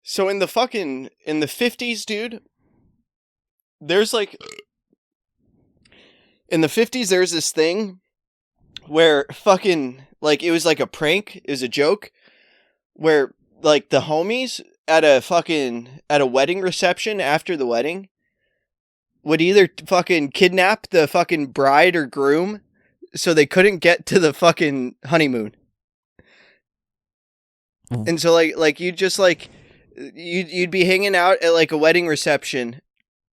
So in the 50s, dude, there's like in the 50s there's this thing where fucking like it was like a prank, it was a joke where like the homies at a wedding reception after the wedding would either fucking kidnap the fucking bride or groom so they couldn't get to the fucking honeymoon. And so like you'd just like you'd be hanging out at like a wedding reception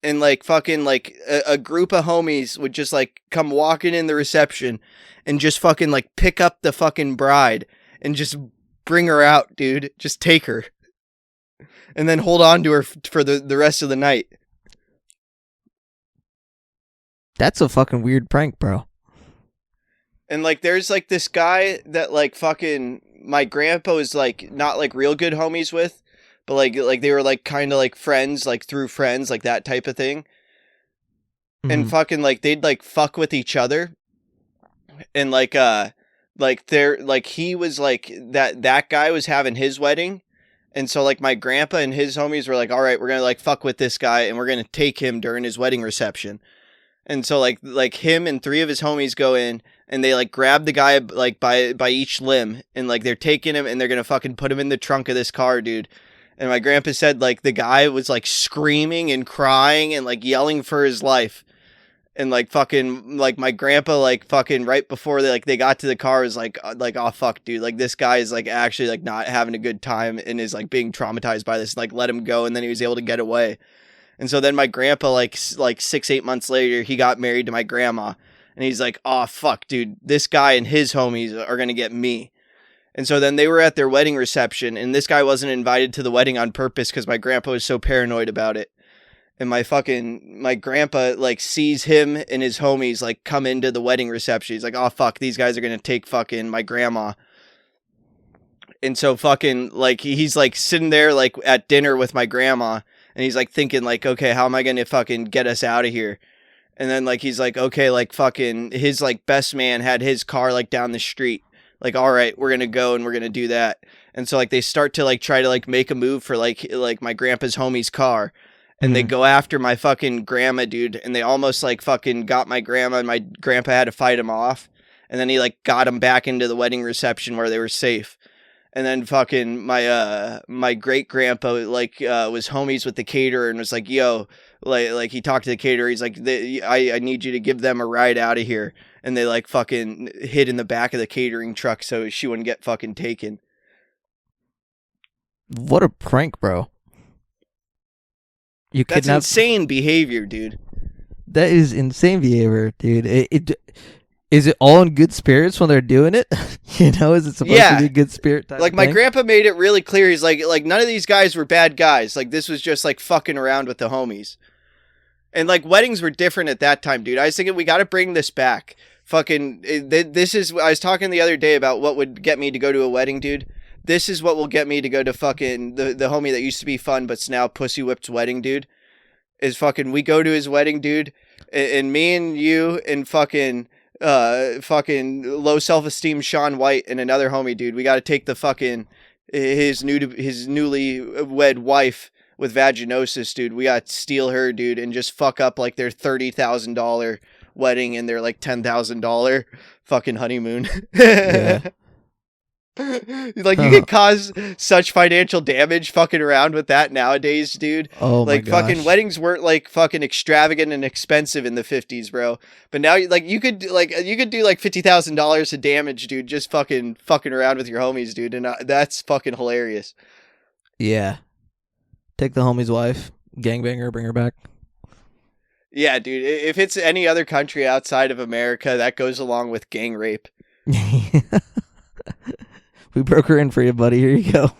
and like fucking like a group of homies would just like come walking in the reception and just fucking like pick up the fucking bride and just bring her out, dude. Just take her. And then hold on to her for the rest of the night. That's a fucking weird prank, bro. And like there's like this guy that like fucking my grandpa was like not like real good homies with, but like they were like kind of like friends, like through friends, like that type of thing. Mm-hmm. And fucking like they'd like fuck with each other. And like they're like he was like that guy was having his wedding. And so like my grandpa and his homies were like, all right, we're going to like fuck with this guy and we're going to take him during his wedding reception. And so like him and 3 of his homies go in and they like grab the guy like by each limb and like they're taking him and they're going to fucking put him in the trunk of this car, dude. And my grandpa said like the guy was like screaming and crying and like yelling for his life. And like fucking like my grandpa like fucking right before they got to the car was like oh fuck dude, like this guy is like actually like not having a good time and is like being traumatized by this, like let him go. And then he was able to get away. And so then my grandpa like 6-8 months later he got married to my grandma and he's like, oh fuck dude, this guy and his homies are gonna get me. And so then they were at their wedding reception and this guy wasn't invited to the wedding on purpose because my grandpa was so paranoid about it. And my grandpa like sees him and his homies like come into the wedding reception. He's like, oh fuck, these guys are gonna take fucking my grandma. And so fucking like he's like sitting there like at dinner with my grandma and he's like thinking like, okay, how am I gonna fucking get us out of here? And then like he's like, okay, like fucking his like best man had his car like down the street. Like, all right, we're gonna go and we're gonna do that. And so like they start to like try to like make a move for like my grandpa's homie's car. And they go after my fucking grandma, dude. And they almost like fucking got my grandma and my grandpa had to fight him off. And then he like got him back into the wedding reception where they were safe. And then fucking my great grandpa like was homies with the caterer and was like, yo, like he talked to the caterer. He's like, I need you to give them a ride out of here. And they like fucking hid in the back of the catering truck so she wouldn't get fucking taken. What a prank, bro. That's insane behavior, dude. That is insane behavior, dude. Is it all in good spirits when they're doing it? You know, is it supposed to be good spirit type like my grandpa made it really clear. He's like none of these guys were bad guys. Like this was just like fucking around with the homies. And like weddings were different at that time, dude. I was thinking we got to bring this back. Fucking this is I was talking the other day about what would get me to go to a wedding, dude. This is what will get me to go to fucking the homie that used to be fun but's now Pussy Whipped's wedding, dude. Is fucking we go to his wedding, dude, and me and you and fucking low self-esteem Sean White and another homie, dude. We got to take the fucking his newly wed wife with vaginosis, dude. We got to steal her, dude, and just fuck up like their $30,000 wedding and their like $10,000 fucking honeymoon. Yeah. Like you could cause such financial damage fucking around with that nowadays, dude. Oh like my gosh. Fucking weddings weren't like fucking extravagant and expensive in the 50s, bro. But now like you could do like $50,000 of damage, dude, just fucking around with your homies, dude, and that's fucking hilarious. Yeah. Take the homie's wife, gangbang her, bring her back. Yeah, dude. If it's any other country outside of America, that goes along with gang rape. We broke her in for you, buddy. Here you go.